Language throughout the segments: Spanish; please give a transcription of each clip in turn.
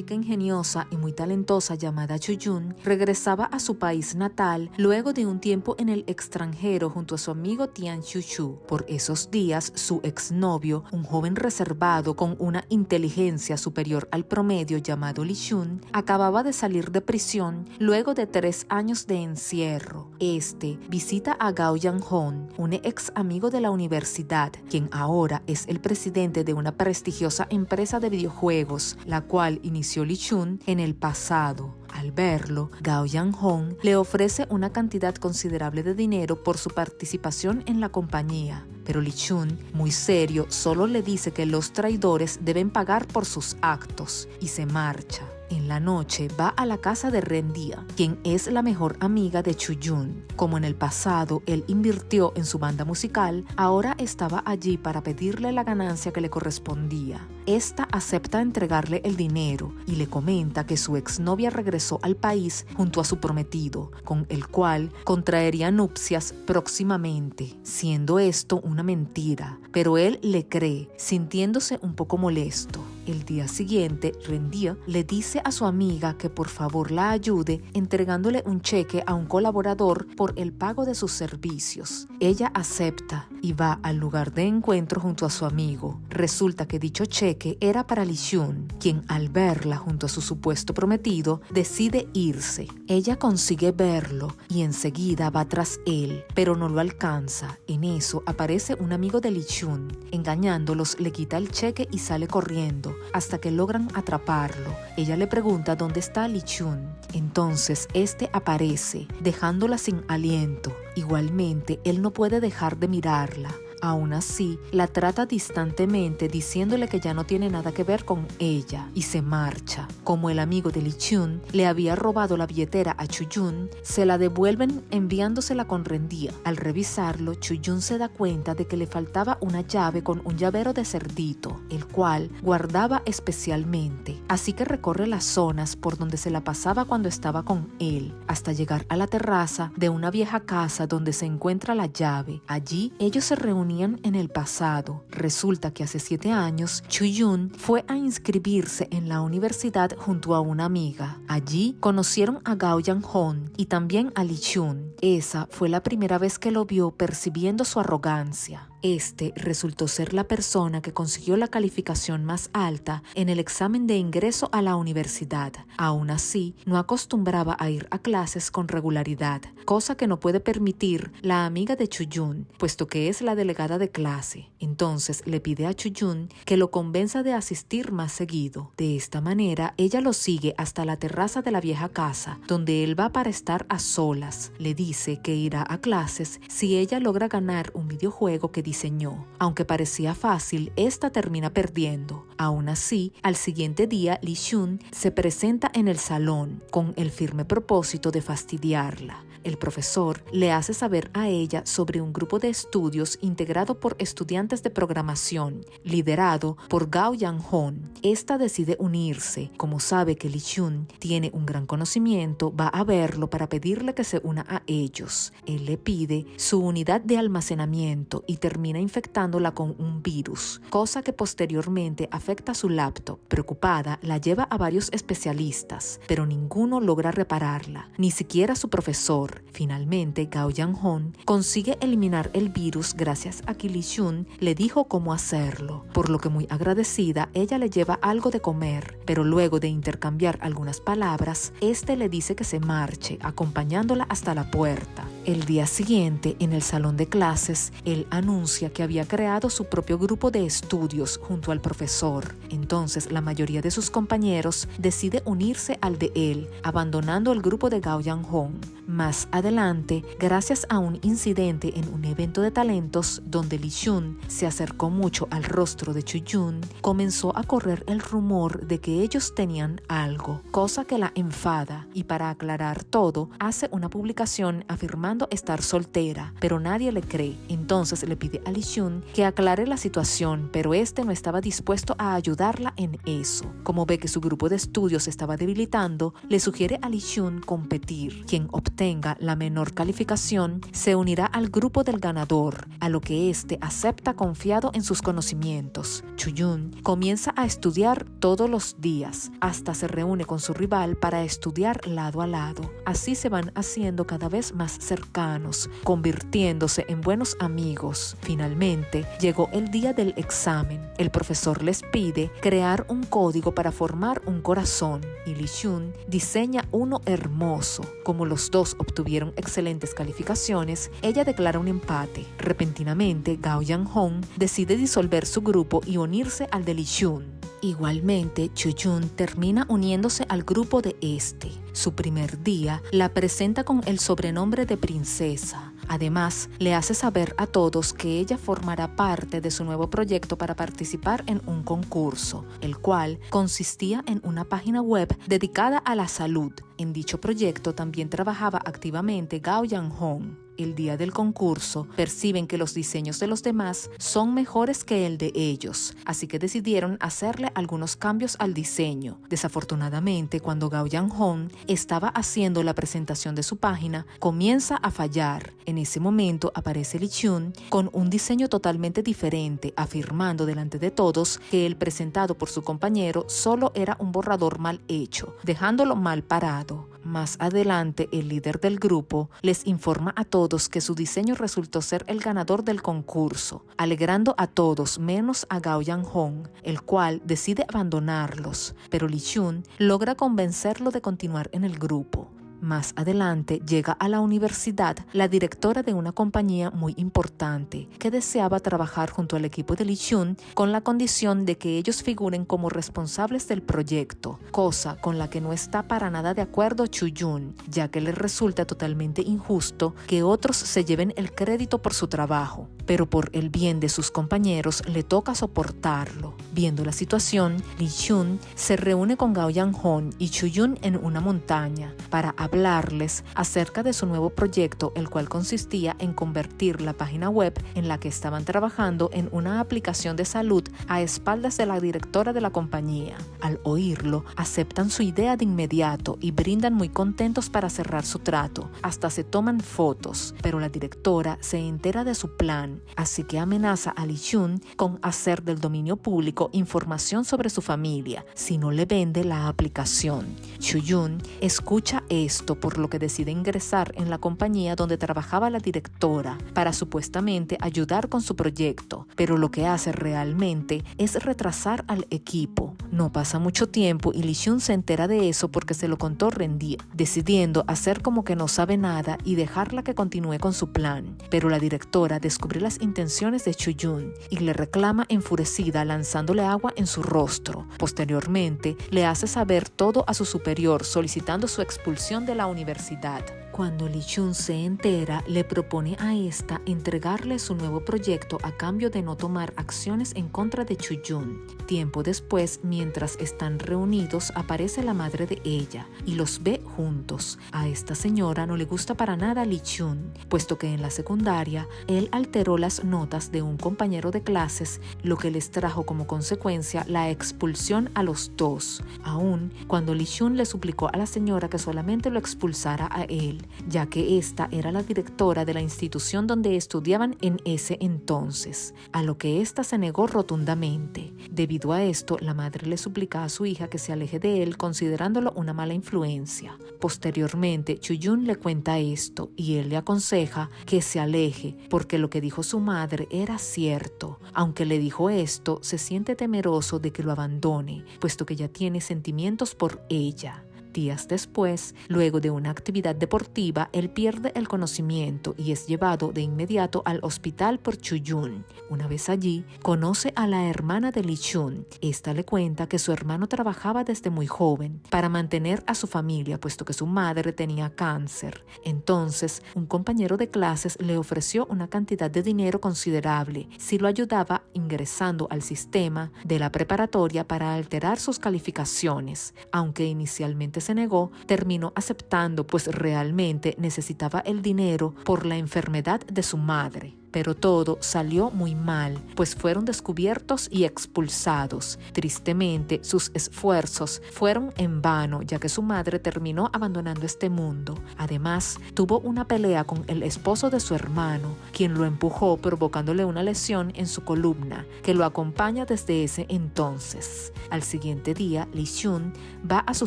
chica ingeniosa y muy talentosa llamada Chuyun regresaba a su país natal luego de un tiempo en el extranjero junto a su amigo Tian Chuchu. Por esos días, su exnovio, un joven reservado con una inteligencia superior al promedio llamado Li Shun, acababa de salir de prisión luego de 3 años de encierro. Este visita a Gao Yanghong, un ex amigo de la universidad, quien ahora es el presidente de una prestigiosa empresa de videojuegos, la cual inició Li Shun en el pasado. Al verlo, Gao Yanghong le ofrece una cantidad considerable de dinero por su participación en la compañía. Pero Li Shun, muy serio, solo le dice que los traidores deben pagar por sus actos y se marcha. En la noche va a la casa de Ren Dia, quien es la mejor amiga de Chuyun. Como en el pasado él invirtió en su banda musical, ahora estaba allí para pedirle la ganancia que le correspondía. Esta acepta entregarle el dinero y le comenta que su exnovia regresó al país junto a su prometido, con el cual contraería nupcias próximamente, siendo esto una mentira, pero él le cree, sintiéndose un poco molesto. El día siguiente, Ren Dia le dice a su amiga que por favor la ayude entregándole un cheque a un colaborador por el pago de sus servicios. Ella acepta y va al lugar de encuentro junto a su amigo. Resulta que dicho cheque era para Li Shun, quien al verla junto a su supuesto prometido decide irse. Ella consigue verlo y enseguida va tras él, pero no lo alcanza. En eso aparece un amigo de Li Shun. Engañándolos le quita el cheque y sale corriendo hasta que logran atraparlo. Ella le pregunta dónde está Li Shun. Entonces este aparece, dejándola sin aliento. Igualmente, él no puede dejar de mirarla. Aún así, la trata distantemente diciéndole que ya no tiene nada que ver con ella y se marcha. Como el amigo de Li Shun le había robado la billetera a Chuyun, se la devuelven enviándosela con Ren Dia. Al revisarlo, Chuyun se da cuenta de que le faltaba una llave con un llavero de cerdito, el cual guardaba especialmente. Así que recorre las zonas por donde se la pasaba cuando estaba con él, hasta llegar a la terraza de una vieja casa donde se encuentra la llave. Allí ellos se reúnen en el pasado. Resulta que hace 7 años, Chuyun fue a inscribirse en la universidad junto a una amiga. Allí conocieron a Gao Yanghong y también a Li Shun. Esa fue la primera vez que lo vio percibiendo su arrogancia. Este resultó ser la persona que consiguió la calificación más alta en el examen de ingreso a la universidad. Aún así, no acostumbraba a ir a clases con regularidad, cosa que no puede permitir la amiga de Chuyun, puesto que es la delegada de clase. Entonces le pide a Chuyun que lo convenza de asistir más seguido. De esta manera, ella lo sigue hasta la terraza de la vieja casa, donde él va para estar a solas. Le dice que irá a clases si ella logra ganar un videojuego que diseñó. Aunque parecía fácil, esta termina perdiendo. Aún así, al siguiente día, Li Shun se presenta en el salón con el firme propósito de fastidiarla. El profesor le hace saber a ella sobre un grupo de estudios integrado por estudiantes de programación, liderado por Gao Yanghong. Esta decide unirse. Como sabe que Li Shun tiene un gran conocimiento, va a verlo para pedirle que se una a ellos. Él le pide su unidad de almacenamiento y termina infectándola con un virus, cosa que posteriormente afecta su laptop. Preocupada, la lleva a varios especialistas, pero ninguno logra repararla, ni siquiera su profesor. Finalmente, Gao Yanghong consigue eliminar el virus gracias a que Li Shun le dijo cómo hacerlo, por lo que muy agradecida, ella le lleva algo de comer, pero luego de intercambiar algunas palabras, este le dice que se marche, acompañándola hasta la puerta. El día siguiente, en el salón de clases, él anuncia que había creado su propio grupo de estudios junto al profesor. Entonces, la mayoría de sus compañeros decide unirse al de él, abandonando el grupo de Gao Yanghong. Más adelante, gracias a un incidente en un evento de talentos donde Li Shun se acercó mucho al rostro de Chuyun, comenzó a correr el rumor de que ellos tenían algo, cosa que la enfada, y para aclarar todo, hace una publicación afirmando afirmando estar soltera, pero nadie le cree. Entonces le pide a Lee Chun que aclare la situación, pero este no estaba dispuesto a ayudarla en eso. Como ve que su grupo de estudios se estaba debilitando, le sugiere a Lee Chun competir. Quien obtenga la menor calificación se unirá al grupo del ganador, a lo que este acepta confiado en sus conocimientos. Choo-yoon comienza a estudiar todos los días, hasta se reúne con su rival para estudiar lado a lado. Así se van haciendo cada vez más cercanos, convirtiéndose en buenos amigos. Finalmente, llegó el día del examen. El profesor les pide crear un código para formar un corazón y Lee Chun diseña uno hermoso. Como los dos obtuvieron excelentes calificaciones, ella declara un empate. Repentinamente, Gao Yang-hong decide disolver su grupo y unirse al de Lee Chun. Igualmente, Choo-yoon termina uniéndose al grupo de este. Su primer día la presenta con el sobrenombre de princesa. Además, le hace saber a todos que ella formará parte de su nuevo proyecto para participar en un concurso, el cual consistía en una página web dedicada a la salud. En dicho proyecto también trabajaba activamente Gao Yang-hong. El día del concurso, perciben que los diseños de los demás son mejores que el de ellos, así que decidieron hacerle algunos cambios al diseño. Desafortunadamente, cuando Gao Yang-hong estaba haciendo la presentación de su página, comienza a fallar. En ese momento aparece Lee Chun con un diseño totalmente diferente, afirmando delante de todos que el presentado por su compañero solo era un borrador mal hecho, dejándolo mal parado. Más adelante, el líder del grupo les informa a todos que su diseño resultó ser el ganador del concurso, alegrando a todos menos a Gao Yang-hong, el cual decide abandonarlos, pero Lee Chun logra convencerlo de continuar en el grupo. Más adelante llega a la universidad la directora de una compañía muy importante que deseaba trabajar junto al equipo de Lee Chun con la condición de que ellos figuren como responsables del proyecto, cosa con la que no está para nada de acuerdo Choo-yoon, ya que le resulta totalmente injusto que otros se lleven el crédito por su trabajo, pero por el bien de sus compañeros le toca soportarlo. Viendo la situación, Lee Chun se reúne con Gao Yang-hong y Choo-yoon en una montaña para hablarles acerca de su nuevo proyecto, el cual consistía en convertir la página web en la que estaban trabajando en una aplicación de salud a espaldas de la directora de la compañía. Al oírlo, aceptan su idea de inmediato y brindan muy contentos para cerrar su trato. Hasta se toman fotos, pero la directora se entera de su plan, así que amenaza a Lee Chun con hacer del dominio público información sobre su familia si no le vende la aplicación. Choo-yoon escucha esto, por lo que decide ingresar en la compañía donde trabajaba la directora para supuestamente ayudar con su proyecto, pero lo que hace realmente es retrasar al equipo. No pasa mucho tiempo y Lee Chun se entera de eso porque se lo contó Rendia, decidiendo hacer como que no sabe nada y dejarla que continúe con su plan. Pero la directora descubre las intenciones de Choo-yoon y le reclama enfurecida lanzándole agua en su rostro. Posteriormente, le hace saber todo a su superior solicitando su expulsión de la universidad. Cuando Lee Chun se entera, le propone a esta entregarle su nuevo proyecto a cambio de no tomar acciones en contra de Choo-yoon. Tiempo después, mientras están reunidos, aparece la madre de ella y los ve juntos. A esta señora no le gusta para nada Lee Chun, puesto que en la secundaria él alteró las notas de un compañero de clases, lo que les trajo como consecuencia la expulsión a los dos, aun cuando Lee Chun le suplicó a la señora que solamente lo expulsara a él, ya que esta era la directora de la institución donde estudiaban en ese entonces, a lo que ésta se negó rotundamente. Debido a esto, la madre le suplica a su hija que se aleje de él, considerándolo una mala influencia. Posteriormente, Choo-yoon le cuenta esto y él le aconseja que se aleje, porque lo que dijo su madre era cierto. Aunque le dijo esto, se siente temeroso de que lo abandone, puesto que ya tiene sentimientos por ella. Días después, luego de una actividad deportiva, él pierde el conocimiento y es llevado de inmediato al hospital por Choo-yoon. Una vez allí, conoce a la hermana de Lee Chun. Esta le cuenta que su hermano trabajaba desde muy joven para mantener a su familia, puesto que su madre tenía cáncer. Entonces, un compañero de clases le ofreció una cantidad de dinero considerable si lo ayudaba ingresando al sistema de la preparatoria para alterar sus calificaciones. Aunque inicialmente se se negó, terminó aceptando, pues realmente necesitaba el dinero por la enfermedad de su madre. Pero todo salió muy mal, pues fueron descubiertos y expulsados. Tristemente, sus esfuerzos fueron en vano, ya que su madre terminó abandonando este mundo. Además, tuvo una pelea con el esposo de su hermano, quien lo empujó provocándole una lesión en su columna, que lo acompaña desde ese entonces. Al siguiente día, Lee Chun va a su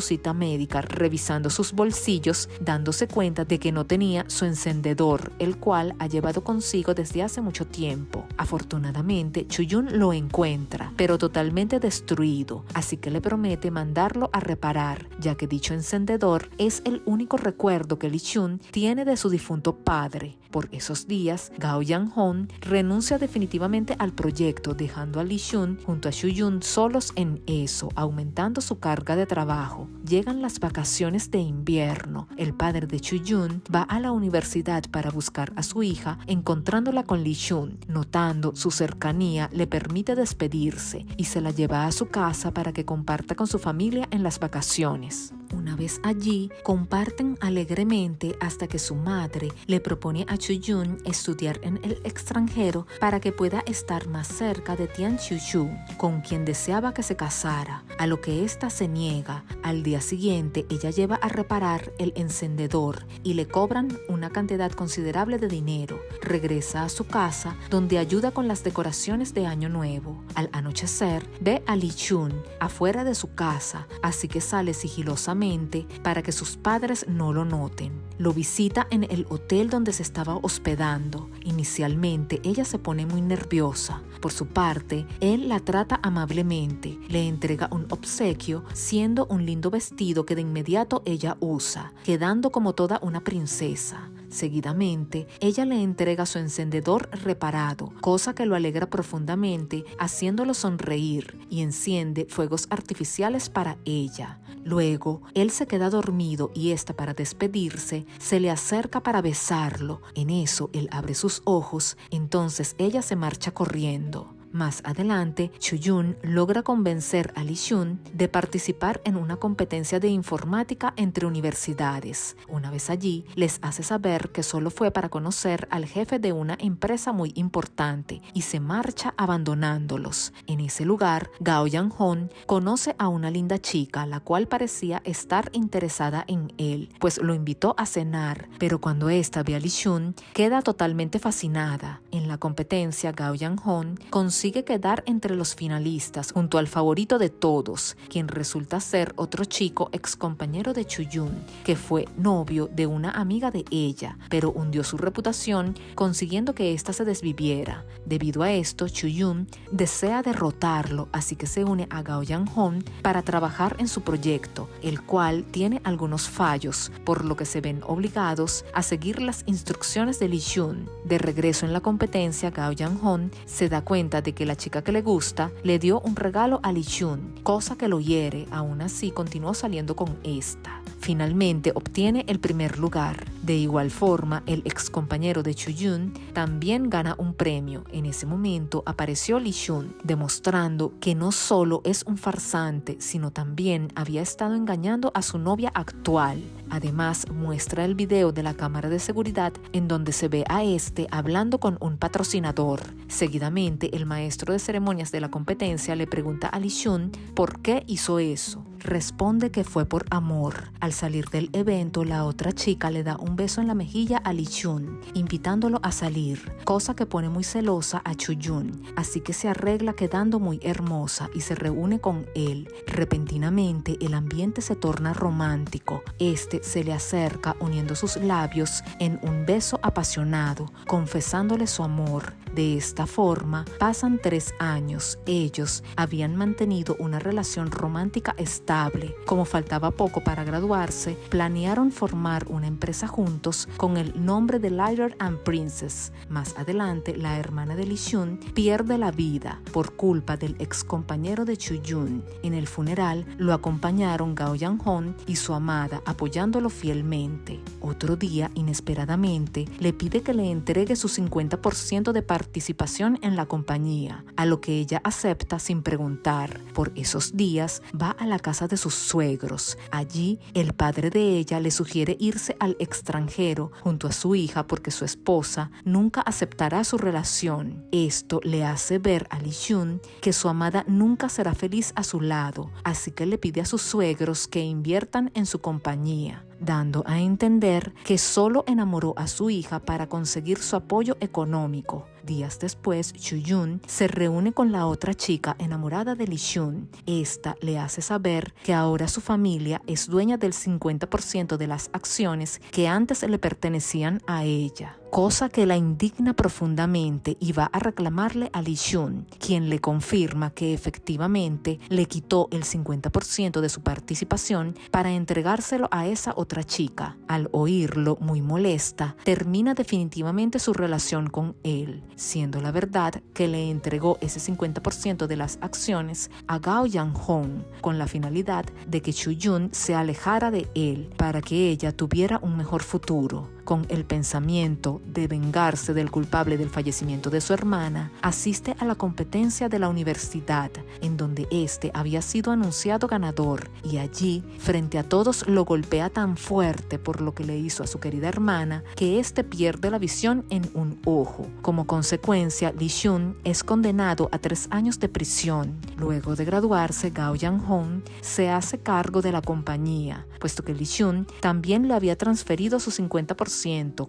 cita médica revisando sus bolsillos, dándose cuenta de que no tenía su encendedor, el cual ha llevado consigo desde hace mucho tiempo. Afortunadamente, Choo-Jun lo encuentra, pero totalmente destruido, así que le promete mandarlo a reparar, ya que dicho encendedor es el único recuerdo que Lee Chun tiene de su difunto padre. Por esos días, Gao Yang-hon renuncia definitivamente al proyecto, dejando a Lee Chun junto a Choo-Jun solos en eso, aumentando su carga de trabajo. Llegan las vacaciones de invierno. El padre de Choo-Jun va a la universidad para buscar a su hija, encontrándola con Lee Chun. Notando su cercanía, le permite despedirse y se la lleva a su casa para que comparta con su familia en las vacaciones. Una vez allí, comparten alegremente hasta que su madre le propone a Choo-Jun estudiar en el extranjero para que pueda estar más cerca de Tian Chu-Chu, con quien deseaba que se casara, a lo que ésta se niega. Al día siguiente, ella lleva a reparar el encendedor y le cobran una cantidad considerable de dinero. Regresa a su casa, donde ayuda con las decoraciones de Año Nuevo. Al anochecer, ve a Lee Chun afuera de su casa, así que sale sigilosamente para que sus padres no lo noten. Lo visita en el hotel donde se estaba hospedando. Inicialmente, ella se pone muy nerviosa. Por su parte, él la trata amablemente, le entrega un obsequio, siendo un lindo vestido que de inmediato ella usa, quedando como toda una princesa. Seguidamente, ella le entrega su encendedor reparado, cosa que lo alegra profundamente, haciéndolo sonreír, y enciende fuegos artificiales para ella. Luego, él se queda dormido y esta, para despedirse, se le acerca para besarlo. En eso, él abre sus ojos, entonces ella se marcha corriendo. Más adelante, Choo-Jun logra convencer a Lee Chun de participar en una competencia de informática entre universidades. Una vez allí, les hace saber que solo fue para conocer al jefe de una empresa muy importante y se marcha abandonándolos. En ese lugar, Gao Yang-hon conoce a una linda chica, la cual parecía estar interesada en él, pues lo invitó a cenar, pero cuando ésta ve a Lee Chun, queda totalmente fascinada. En la competencia, Gao Yang-hon consigue quedar entre los finalistas junto al favorito de todos, quien resulta ser otro chico ex compañero de Choo-Jun, que fue novio de una amiga de ella, pero hundió su reputación consiguiendo que ésta se desviviera. Debido a esto, Choo-Jun desea derrotarlo, así que se une a Gao Yang-hon para trabajar en su proyecto, el cual tiene algunos fallos, por lo que se ven obligados a seguir las instrucciones de Lee Chun. De regreso en la competencia, Gao Yang-hon se da cuenta de que la chica que le gusta le dio un regalo a Lee Chun, cosa que lo hiere. Aún así continuó saliendo con esta. Finalmente obtiene el primer lugar. De igual forma, el ex compañero de Choo-Jun también gana un premio. En ese momento apareció Lee Chun, demostrando que no solo es un farsante, sino también había estado engañando a su novia actual. Además, muestra el video de la cámara de seguridad en donde se ve a este hablando con un patrocinador. Seguidamente, el maestro de ceremonias de la competencia le pregunta a Lee Chun por qué hizo eso. Responde que fue por amor. Al salir del evento, la otra chica le da un beso en la mejilla a Lee Chun, invitándolo a salir, cosa que pone muy celosa a Choo-Jun, así que se arregla quedando muy hermosa y se reúne con él. Repentinamente, el ambiente se torna romántico. Este se le acerca uniendo sus labios en un beso apasionado, confesándole su amor. De esta forma, pasan 3 años. Ellos habían mantenido una relación romántica estable. Como faltaba poco para graduarse, planearon formar una empresa juntos con el nombre de Lighter and Princess. Más adelante, la hermana de Lee Chun pierde la vida por culpa del ex compañero de Choo-Jun. En el funeral lo acompañaron Gao Yang-hon y su amada, apoyándolo fielmente. Otro día, inesperadamente, le pide que le entregue su 50% de participación en la compañía, a lo que ella acepta sin preguntar. Por esos días va a la casa de sus suegros. Allí el padre de ella le sugiere irse al extranjero junto a su hija porque su esposa nunca aceptará su relación. Esto le hace ver a Lee Jun que su amada nunca será feliz a su lado, así que le pide a sus suegros que inviertan en su compañía, dando a entender que solo enamoró a su hija para conseguir su apoyo económico. Días después, Choo-jun se reúne con la otra chica enamorada de Lee Jun. Esta le hace saber que ahora su familia es dueña del 50% de las acciones que antes le pertenecían a ella, cosa que la indigna profundamente y va a reclamarle a Lee Jun, quien le confirma que efectivamente le quitó el 50% de su participación para entregárselo a esa otra chica. Al oírlo, muy molesta, termina definitivamente su relación con él, siendo la verdad que le entregó ese 50% de las acciones a Gao Yang-hong con la finalidad de que Choo-jun se alejara de él para que ella tuviera un mejor futuro. Con el pensamiento de vengarse del culpable del fallecimiento de su hermana, asiste a la competencia de la universidad, en donde este había sido anunciado ganador, y allí, frente a todos, lo golpea tan fuerte por lo que le hizo a su querida hermana, que este pierde la visión en un ojo. Como consecuencia, Lee Jun es condenado a 3 años de prisión. Luego de graduarse, Gao Yang-hong se hace cargo de la compañía, puesto que Lee Jun también le había transferido su 50%,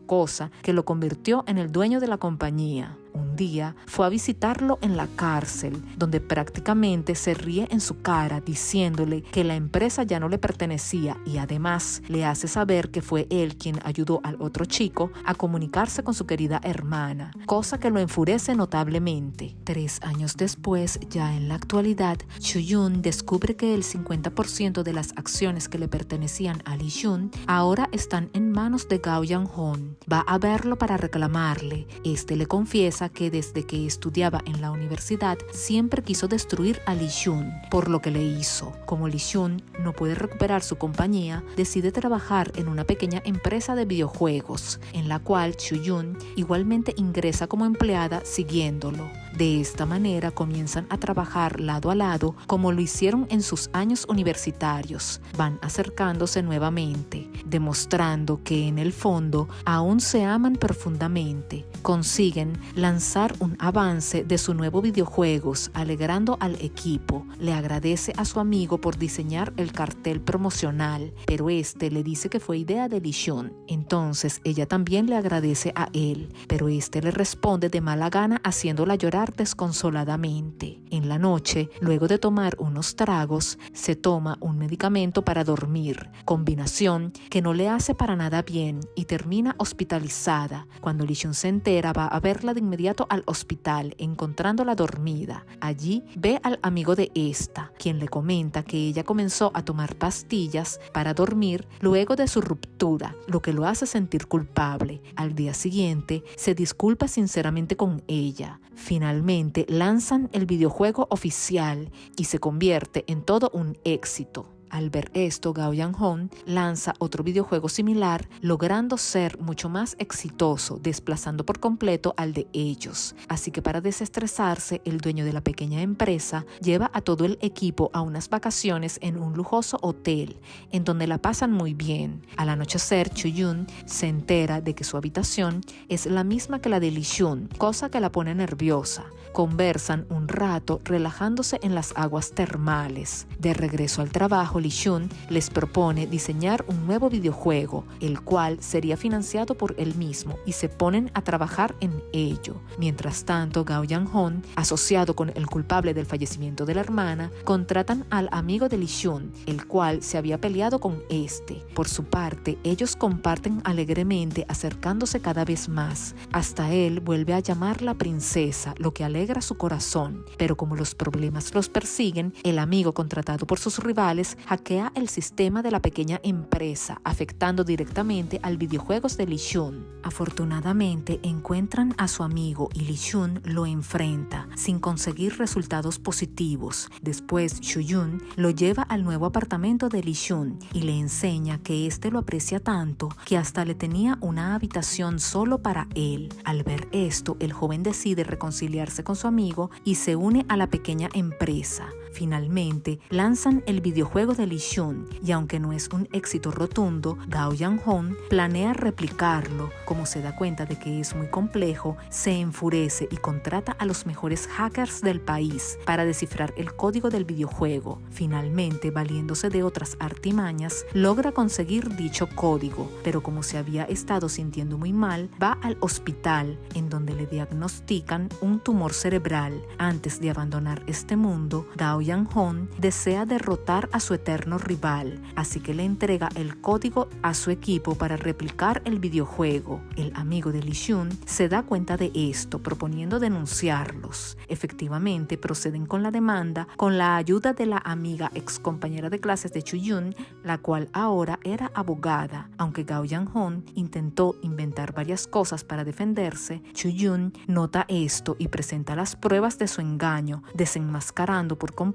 cosa que lo convirtió en el dueño de la compañía. Un día fue a visitarlo en la cárcel, donde prácticamente se ríe en su cara diciéndole que la empresa ya no le pertenecía y además le hace saber que fue él quien ayudó al otro chico a comunicarse con su querida hermana, cosa que lo enfurece notablemente. 3 años después, ya en la actualidad, Choo-jun descubre que el 50% de las acciones que le pertenecían a Lee Jun ahora están en manos de Gao Yang-hong. Va a verlo para reclamarle. Este le confiesa que desde que estudiaba en la universidad siempre quiso destruir a Lee Jun, por lo que le hizo. Como Lee Jun no puede recuperar su compañía, decide trabajar en una pequeña empresa de videojuegos, en la cual Choo-jun igualmente ingresa como empleada siguiéndolo. De esta manera comienzan a trabajar lado a lado como lo hicieron en sus años universitarios. Van acercándose nuevamente, demostrando que en el fondo aún se aman profundamente. Consiguen lanzar un avance de su nuevo videojuegos, alegrando al equipo. Le agradece a su amigo por diseñar el cartel promocional, pero este le dice que fue idea de Lee Jun. Entonces ella también le agradece a él, pero este le responde de mala gana haciéndola llorar desconsoladamente. En la noche, luego de tomar unos tragos, se toma un medicamento para dormir, combinación que no le hace para nada bien, y termina hospitalizada. Cuando Lee Jun se entera, va a verla de inmediato al hospital, encontrándola dormida. Allí ve al amigo de esta, quien le comenta que ella comenzó a tomar pastillas para dormir luego de su ruptura, lo que lo hace sentir culpable. Al día siguiente, se disculpa sinceramente con ella. Finalmente lanzan el videojuego oficial y se convierte en todo un éxito. Al ver esto, Gao Yang-hong lanza otro videojuego similar, logrando ser mucho más exitoso, desplazando por completo al de ellos. Así que para desestresarse, el dueño de la pequeña empresa lleva a todo el equipo a unas vacaciones en un lujoso hotel, en donde la pasan muy bien. Al anochecer, Choo-jun se entera de que su habitación es la misma que la de Lee Jun, cosa que la pone nerviosa. Conversan un rato relajándose en las aguas termales. De regreso al trabajo, Lee Jun les propone diseñar un nuevo videojuego, el cual sería financiado por él mismo, y se ponen a trabajar en ello. Mientras tanto, Gao Yang-hong, asociado con el culpable del fallecimiento de la hermana, contratan al amigo de Lee Jun, el cual se había peleado con este. Por su parte, ellos comparten alegremente, acercándose cada vez más. Hasta él vuelve a llamarla princesa, lo que alegra su corazón. Pero como los problemas los persiguen, el amigo contratado por sus rivales hackea el sistema de la pequeña empresa, afectando directamente al videojuegos de Lee Chun. Afortunadamente encuentran a su amigo y Lee Chun lo enfrenta, sin conseguir resultados positivos. Después Choo-jun lo lleva al nuevo apartamento de Lee Chun y le enseña que este lo aprecia tanto que hasta le tenía una habitación solo para él. Al ver esto, el joven decide reconciliarse con su amigo y se une a la pequeña empresa. Finalmente, lanzan el videojuego de Lee Chun y aunque no es un éxito rotundo, Gao Yang-hon planea replicarlo. Como se da cuenta de que es muy complejo, se enfurece y contrata a los mejores hackers del país para descifrar el código del videojuego. Finalmente, valiéndose de otras artimañas, logra conseguir dicho código, pero como se había estado sintiendo muy mal, va al hospital, en donde le diagnostican un tumor cerebral. Antes de abandonar este mundo, Gao Yang-hon desea derrotar a su eterno rival, así que le entrega el código a su equipo para replicar el videojuego. El amigo de Lee Chun se da cuenta de esto, proponiendo denunciarlos. Efectivamente, proceden con la demanda con la ayuda de la amiga ex compañera de clases de Choo-jun, la cual ahora era abogada. Aunque Gao Yang-hon intentó inventar varias cosas para defenderse, Choo-jun nota esto y presenta las pruebas de su engaño, desenmascarando por completo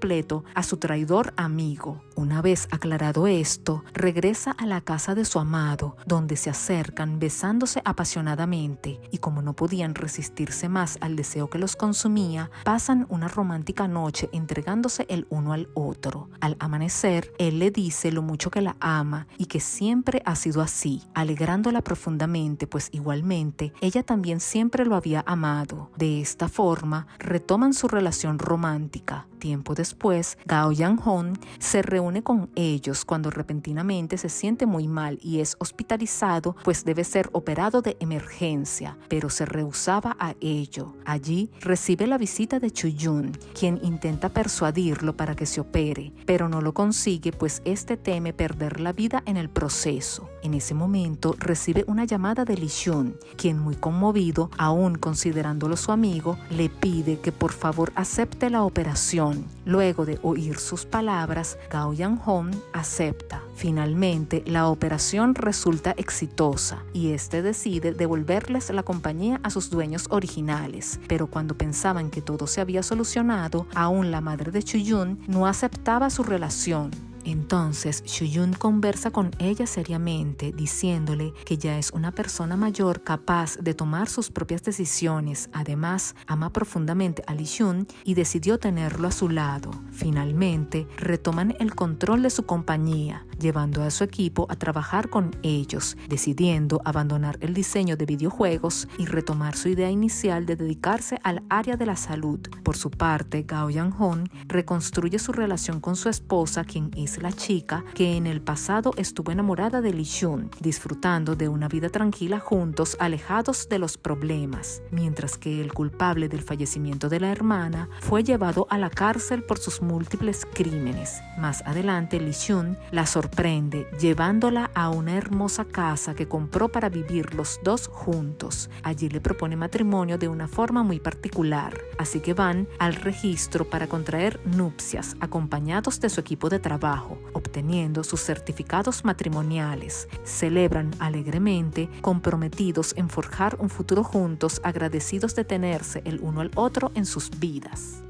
a su traidor amigo. Una vez aclarado esto, regresa a la casa de su amado, donde se acercan besándose apasionadamente, y como no podían resistirse más al deseo que los consumía, pasan una romántica noche entregándose el uno al otro. Al amanecer, él le dice lo mucho que la ama y que siempre ha sido así, alegrándola profundamente, pues igualmente ella también siempre lo había amado. De esta forma, retoman su relación romántica. Tiempo después, Gao Yang-hon se reúne con ellos cuando repentinamente se siente muy mal y es hospitalizado, pues debe ser operado de emergencia, pero se rehusaba a ello. Allí recibe la visita de Choo-jun, quien intenta persuadirlo para que se opere, pero no lo consigue, pues este teme perder la vida en el proceso. En ese momento recibe una llamada de Lee Chun, quien muy conmovido, aún considerándolo su amigo, le pide que por favor acepte la operación. Luego de oír sus palabras, Gao Yang-hon acepta. Finalmente, la operación resulta exitosa y este decide devolverles la compañía a sus dueños originales. Pero cuando pensaban que todo se había solucionado, aún la madre de Choo-jun no aceptaba su relación. Entonces, Choo-jun conversa con ella seriamente, diciéndole que ya es una persona mayor capaz de tomar sus propias decisiones. Además, ama profundamente a Lee Chun y decidió tenerlo a su lado. Finalmente, retoman el control de su compañía, llevando a su equipo a trabajar con ellos, decidiendo abandonar el diseño de videojuegos y retomar su idea inicial de dedicarse al área de la salud. Por su parte, Gao Yang-hon reconstruye su relación con su esposa, quien es la chica que en el pasado estuvo enamorada de Lee Chun, disfrutando de una vida tranquila juntos, alejados de los problemas, mientras que el culpable del fallecimiento de la hermana fue llevado a la cárcel por sus múltiples crímenes. Más adelante, Lee Chun la sorprende, llevándola a una hermosa casa que compró para vivir los dos juntos. Allí le propone matrimonio de una forma muy particular, así que van al registro para contraer nupcias, acompañados de su equipo de trabajo, obteniendo sus certificados matrimoniales. Celebran alegremente, comprometidos en forjar un futuro juntos, agradecidos de tenerse el uno al otro en sus vidas.